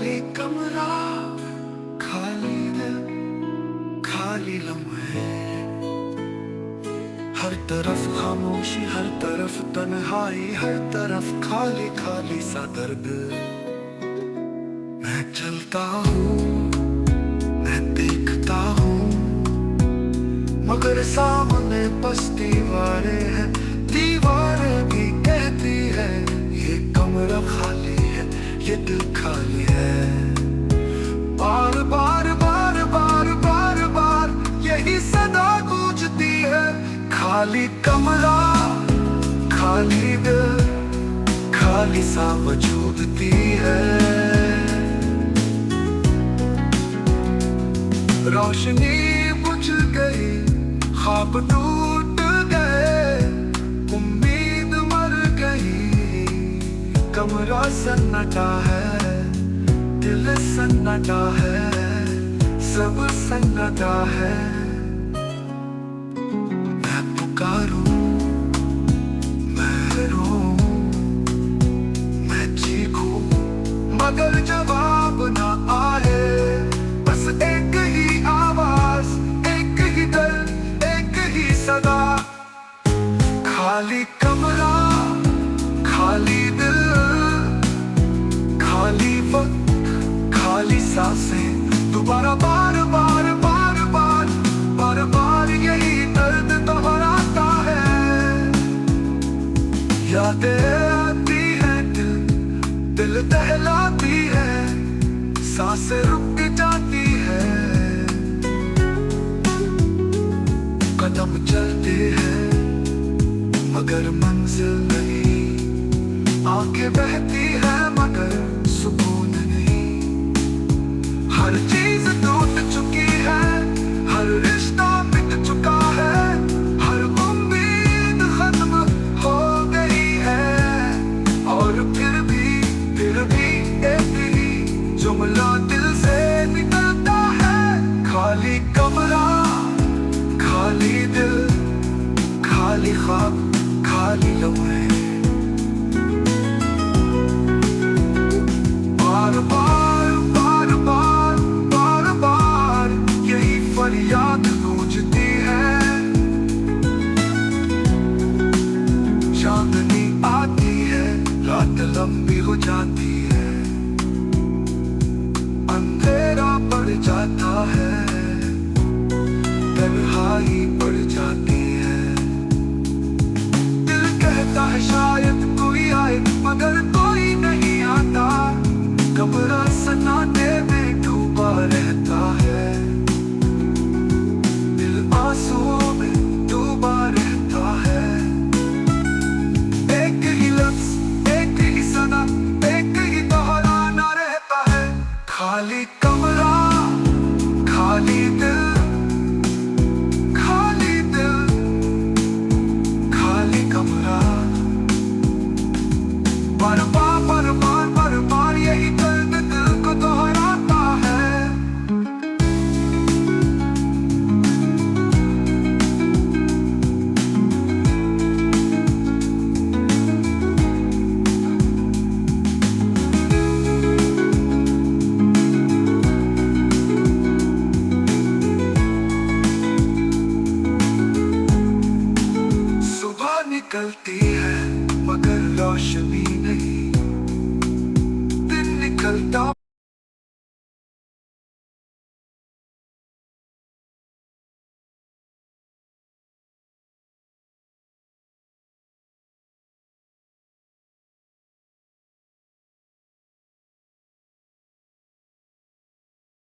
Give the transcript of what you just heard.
खाली कमरा, खाली दिल, खाली लम्हे। हर तरफ खामोशी, हर तरफ तन्हाई, हर तरफ खाली खाली सा दर्द। मैं चलता हूँ, मैं देखता हूँ, मगर सामने बस दीवारें हैं। दीवारें भी कहती है ये कमरा खाली है, ये दिल खाली है। बार बार बार बार बार बार यही सदा गूंजती है। खाली कमरा, खाली दिल, खाली सा वजूद दी है। रोशनी बुझ गई, ख्वाब टूट गए, उम्मीद मर गई। कमरा सन्नाटा है, दिल सन्नाटा है, सब सन्नाटा है। मैं पुकारूं, मैं रोऊं, मैं चीखूं, मगर जवाब ना आए। बस एक ही आवाज, एक ही दर्द, एक ही सदा। खाली कमरा, खाली दिल, खाली वक्त, खाली सांसें। दोबारा बार बार बार बार बार बार यही दर्द दोहराता है। यादें आती हैं, दिल दहलाती है, सांसें रुक जाती है। कदम चलते हैं मगर मंजिल नहीं, आंखें बहती है मगर सुकून नहीं। हर चीज टूट चुकी है, हर रिश्ता मिट चुका है, हर उम्मीद खत्म हो गई है। और फिर भी एक ही जुमला दिल से निकलता है। खाली कमरा, खाली दिल, खाली ख्वाब, खाली लम्हे। बार बार बार बार बार बार यही फरियाद गूंजती है। चांदनी आती है, रात लंबी हो जाती है, अंधेरा बढ़ जाता है, तन्हाई बढ़ जाती है। दिल कहता है शायद कोई आए, मगर कोई नहीं आता। कमरा सन्नाटे में डूबा रहता है, दिल आंसुओं में डूबा रहता है। एक ही लफ्ज, एक ही सदा, एक ही दोहराना रहता है। खाली कमरा,